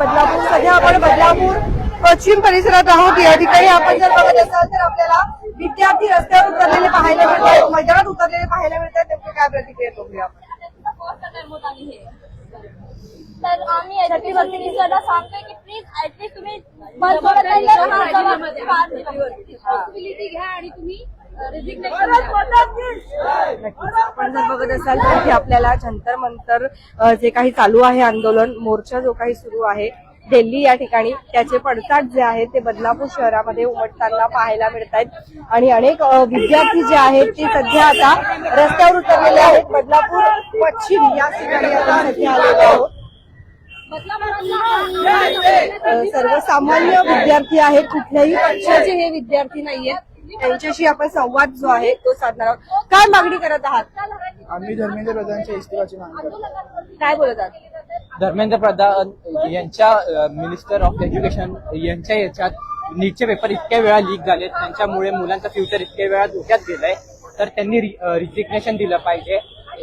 बदलापूर. सध्या आपण बदलापूर पश्चिम परिसरात आहोत. या ठिकाणी आपण जर बघत असाल तर आपल्याला विद्यार्थी रस्त्यावर उतरलेले पाहायला मिळतात, मैदानात उतरलेले पाहायला मिळतात. नेमके काय प्रतिक्रिया बघूया. तर आम्ही याच्यासाठी मिनिस्टरला सांगतोय की प्लीज ऍटलीस्ट तुम्ही रिस्पॉन्सिबिलिटी घ्या आणि तुम्ही आपण जर बघत असाल तर इथे आपल्याला जंतर मंतर जे काही चालू आहे आंदोलन, मोर्चा जो काही सुरू आहे दिल्ली या ठिकाणी, त्याचे पडसाद जे आहेत ते बदलापूर शहरामध्ये उमटताना पाहायला मिळत आहेत. आणि अनेक विद्यार्थी जे आहेत ते सध्या आता रस्त्यावर उतरलेले आहेत. बदलापूर पश्चिम या ठिकाणी आपण सध्या आलेलो आहोत. सर्वसामान्य विद्यार्थी आहेत, कुठल्याही पक्षाचे हे विद्यार्थी नाहीयेत. त्यांच्याशी आपण संवाद जो आहे तो साधणार आहोत. काय मागणी करत आहात? आम्ही धर्मेंद्र प्रधानच्या इस्तिफाची मागणी करतो. काय बोलत आहात? धर्मेंद्र प्रधान यांच्या मिनिस्टर ऑफ एज्युकेशन यांच्या याच्यात नीटचे पेपर इतक्या वेळा लीक झालेत, त्यांच्यामुळे मुलांचा फ्युचर इतक्या वेळा धोक्यात गेलाय. तर त्यांनी रिजिग्नेशन दिलं पाहिजे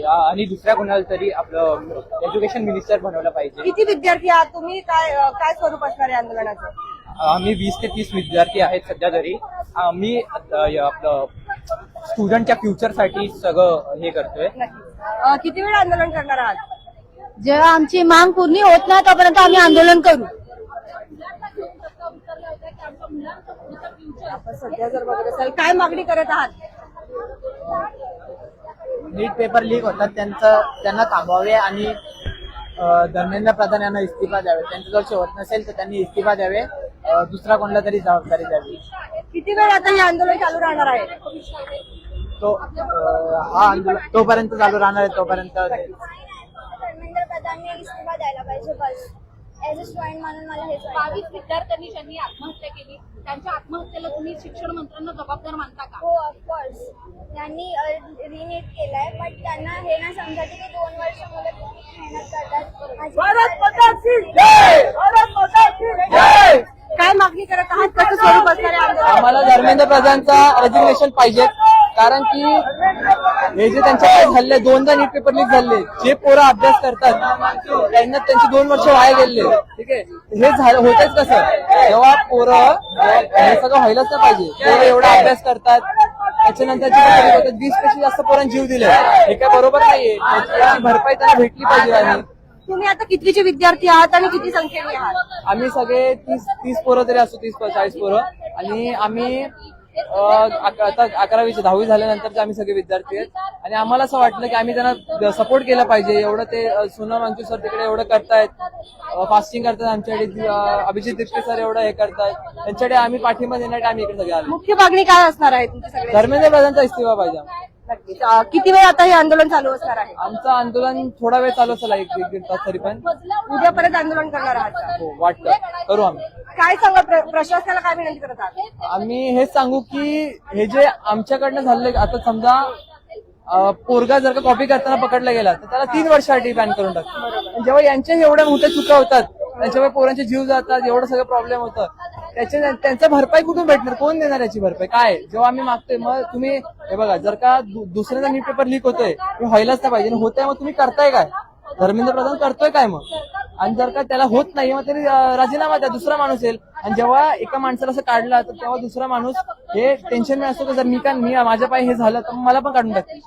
आणि दुसऱ्या कोणाला तरी आपलं एज्युकेशन मिनिस्टर बनवलं पाहिजे. किती विद्यार्थी आहात तुम्ही? काय स्वरूप असणार आहे आंदोलनाचं? आम्ही 20 ते 30 विद्यार्थी आहेत सध्या तरी. आम्ही आपलं स्टुडंटच्या फ्युचरसाठी सगळं हे करतोय. किती वेळ आंदोलन करणार आहात? जेव्हा आमची मांग पूर्ण होत नाही तोपर्यंत आम्ही आंदोलन करू. आपण सध्या जर बघत असाल काय मागणी करत आहात? नीट पेपर लीक होतात त्यांना थांबवावे आणि धर्मेंद्र प्रधान यांना इस्तिफा द्यावे. त्यांचं जर होत नसेल तर त्यांनी इस्तिफा द्यावे, दुसरा कोणाला तरी जबाबदारी द्यावी. किती वेळ आता हे आंदोलन चालू राहणार आहे? हा आंदोलन तोपर्यंत चालू राहणार आहे तोपर्यंत. धर्मेंद्र प्रधानने इस्तिफा द्यायला पाहिजे बस. ऍज अ स्टुडंट म्हणून मला हे 22 विद्यार्थ्यांनी ज्यांनी आत्महत्या केली त्यांच्या आत्महत्येला तुम्ही शिक्षण मंत्र्यांना जबाबदार मानता का? हो ऑफकोर्स. त्यांनी रिनीट केलाय पण त्यांना हे ना समजत की 2 वर्ष मुलं किती मेहनत करतात. काय मागणी करत आहात? कसं स्वरूप असणार आहे आंदोलन? आम्हाला धर्मेंद्र प्रधानचा रेजिग्नेशन पाहिजे, कारण की हे जे त्यांच्या झाले 2दा नीट पेपर लीक झाले, जे पोरं अभ्यास करतात त्यांना त्यांची 2 वर्ष वाया गेले. ठीक आहे, हे झालं होतेच कसं जेव्हा पोरं हे सगळं व्हायलाच नाही पाहिजे. पोरं एवढा अभ्यास करतात त्याच्यानंतर 20 पेक्षा जास्त पोरांनी जीव दिले, हे काय बरोबर नाहीये. त्याची भरपाई त्यांना भेटली पाहिजे. आणि तुम्ही आता कितवीचे विद्यार्थी आहात आणि किती संख्येने आहात? आम्ही सगळे 30 पोरं तरी असतो, 30-40 पोरं. आणि आम्ही आता 11वी 10वी झाल्यानंतरचे आम्ही सगळे विद्यार्थी आहेत. आणि आम्हाला असं वाटलं की आम्ही त्यांना सपोर्ट केला पाहिजे. एवढं ते सोनम वांचू सर तिकडे एवढं करतायत, फास्टिंग करतात आमच्याकडे, अभिजित दीक्षित सर एवढं हे करतायत, त्यांच्याकडे आम्ही पाठिंबा देण्यासाठी आम्ही इकडे सगळे आलो. मुख्य मागणी काय असणार आहे तुमच्या सगळ्या? धर्मेंद्र प्रधानचा इस्तिफा पाहिजे. किती वेळ आता हे आंदोलन चालू असणार आहे? आमचं आंदोलन थोडा वेळ चालू असेल, 1-1.5 तास तरी. पण उद्यापर्यंत आंदोलन करणार आहात का? हो, वाटतं करू आम्ही. काय सांगा प्रशासनाला काय विनंती करत आहात? आम्ही हेच सांगू की हे जे आमच्याकडनं झाले, आता समजा पोरगा जर का कॉपी करताना पकडला गेला तर त्याला 3 वर्षासाठी बॅन करून टाकतो. जेव्हा यांच्या एवढ्या मोठ्या चुका होतात, त्याच्यामुळे पोरांचे जीव जातात, एवढं सगळं प्रॉब्लेम होतं, त्यांचा भरपाई कुठून भेटणार? कोण देणार याची भरपाई? काय जेव्हा आम्ही मागतोय, मग तुम्ही हे बघा, जर का दुसऱ्याचा नीट पेपर लीक होतोय, व्हायलाच नाही पाहिजे. होतंय मग तुम्ही करताय काय? धर्मेंद्र प्रधान करतोय काय मग? आणि जर का त्याला होत नाही मग तरी राजीनामा द्या, दुसरा माणूस येईल. आणि जेव्हा एका माणसाला असं काढला तर तेव्हा दुसरा माणूस हे टेन्शन में असतो की जर मी माझ्या पायी हे झालं तर मला पण काढून टाकतील.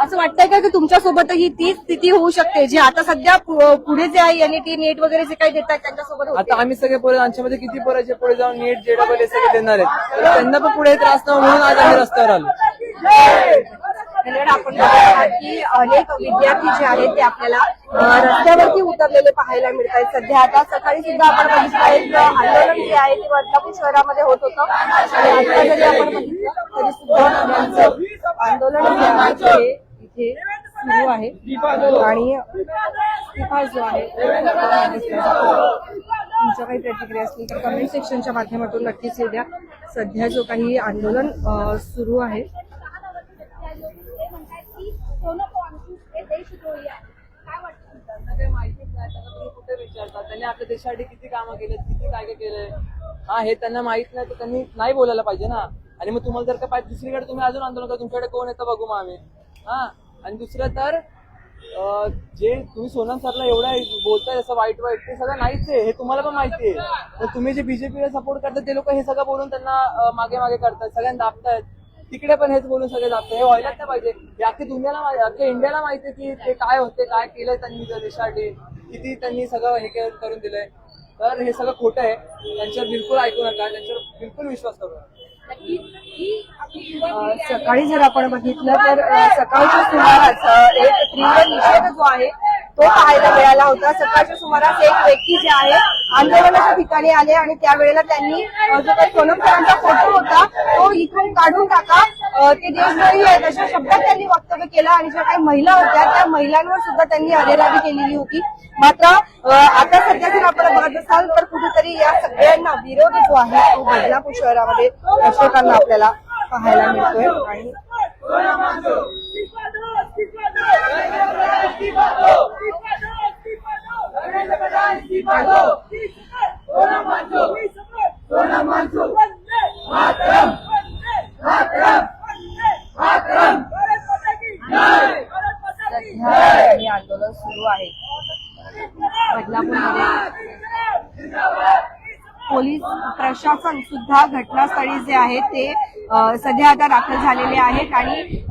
असं वाटतंय का की तुमच्यासोबतही तीच स्थिती होऊ शकते जी आता सध्या पुढे जे आहे एनईटी नेट वगैरे जे काही देतात त्यांच्यासोबत होते? आता आम्ही सगळे पोरं, आमच्यामध्ये किती पोराचे पुढे जाऊन नीट JEE सगळे देणार आहेत, तर त्यांना पण पुढे त्रास न म्हणून आज आम्ही रस्त्यावर आलो. आपण बघत आहात की अनेक विद्यार्थी जे आहेत ते आपल्याला रस्त्यावरती उतरलेले पाहायला मिळत आहेत. सध्या आता सकाळी सुद्धा आपण बघितलं एक आंदोलन जे आहे ते बदलापूर शहरामध्ये होत होतं आणि आता जरी आपण बघितलं तरी सुद्धा आंदोलन जे आहे ते इथे सुरू आहे. आणि इस्तिफा जो आहे तुमच्या काही प्रतिक्रिया असतील तर कमेंट सेक्शनच्या माध्यमातून नक्कीच हे द्या. सध्या जो काही आंदोलन सुरू आहे त्यांनी आपल्या देशासाठी किती कामं केले, किती काय काय केलंय, हे त्यांना माहित नाही तर त्यांनी नाही बोलायला पाहिजे ना. आणि मग तुम्हाला जर का पाहिजे दुसरीकडे तुम्ही अजून आंदोलन करा, तुमच्याकडे कोण येतं बघू मग आम्ही. आणि दुसरं तर जे तुम्ही सोनम सरला एवढं बोलताय असं वाईट वाईट ते सगळं नाहीच आहे, हे तुम्हाला पण माहिती आहे. तर तुम्ही जे बीजेपीला सपोर्ट करतात ते लोक हे सगळं बोलून त्यांना मागे मागे करतात, सगळ्यांना दाबतायत. तिकडे पण हेच बोलून सगळे दाबतात. हे व्हायलाच नाही पाहिजे. हे अख्खी दुनियाला अख्ख्या इंडियाला माहिती आहे की ते काय होते, काय केलंय त्यांनी त्या देशासाठी, किती त्यांनी सगळं हे करून दिलंय. तर हे सगळं खोटं आहे. त्यांच्यावर बिलकुल ऐकू नका, त्यांच्यावर बिलकुल विश्वास करू नका. सकाळी जर आपण बघितलं तर सकाळच्या सुमारास एक तीव्र निषेध जो आहे तो पाहायला मिळाला होता. सकाळच्या सुमारास एक व्यक्ती जे आहे आंदोलनाच्या ठिकाणी आले आणि त्यावेळेला त्यांनी जो काही सोनम सरांचा फोटो होता तो इथून काढून टाका, ते देशद्रोही आहेत अशा शब्दात त्यांनी वक्तव्य केलं. आणि ज्या काही महिला होत्या त्या महिलांवर सुद्धा त्यांनी अरेरावी केलेली होती. मात्र आता सध्या जर आपण बघत असाल तर कुठेतरी या सगळ्यांना विरोध जो आहे तो बदलापूर शहरामध्ये दर्शकांना आपल्याला पाहायला मिळतोय. आणि सध्या आंदोलन सुरू आहे बदलापूरमध्ये. पोलीस प्रशासन सुद्धा घटनास्थळी जे आहे ते सध्या आता दाखल झालेले आहेत. आणि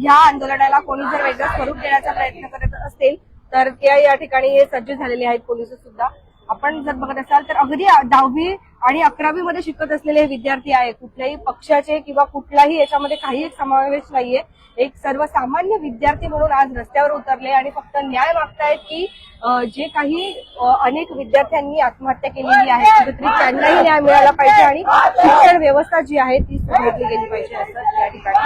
या आंदोलनाला कोणी जर वेगळं स्वरूप देण्याचा प्रयत्न करत असेल तर ते या ठिकाणी हे सज्ज झालेले आहेत पोलीस सुद्धा. आपण जर बघत असाल तर अगदी 10वी आणि 11वी मध्ये शिकत असलेले हे विद्यार्थी आहे. कुठल्याही पक्षाचे किंवा कुठलाही याच्यामध्ये काही एक समावेश नाहीये. एक सर्वसामान्य विद्यार्थी म्हणून आज रस्त्यावर उतरले आणि फक्त न्याय मागतायत की जे काही अनेक विद्यार्थ्यांनी आत्महत्या केलेली आहे कुठेतरी त्यांनाही न्याय मिळाला पाहिजे आणि शिक्षण व्यवस्था जी आहे ती सुधारली गेली पाहिजे असं या ठिकाणी.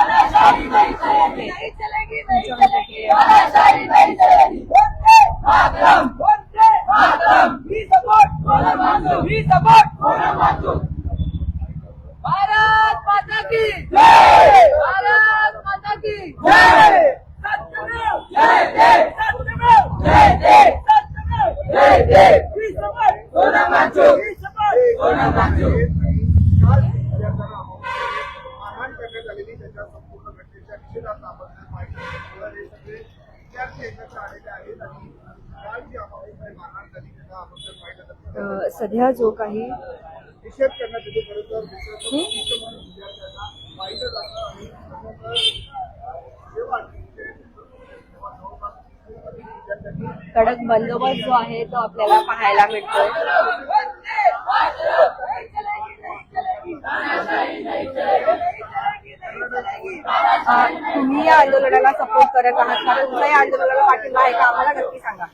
भारत माता की जय, भारत माता की जय, सत्यमेव जयते, सत्यमेव जयते, सत्यमेव जयते. सोनम वांचूक, सोनम वांचूक. मारहाण करण्यात आलेली त्याच्या संपूर्ण घटनेच्या निषेधार्थ आपण हे सगळे विद्यार्थी एकत्र आलेले आहेत आणि काल जी मारहाण झाली त्याचा आपण पाहिलं सध्या जो काही निषेध करण्यात येतो. खरं तर विद्यार्थ्यांना पाहिलं जातं आणि कडक बंदोबस्त जो आहे तो आपल्याला पाहायला मिळतोय. तुम्ही या आंदोलनाला सपोर्ट करत आहात का? तुमचा या आंदोलनाला पाठिंबा आहे का? आम्हाला नक्की सांगा.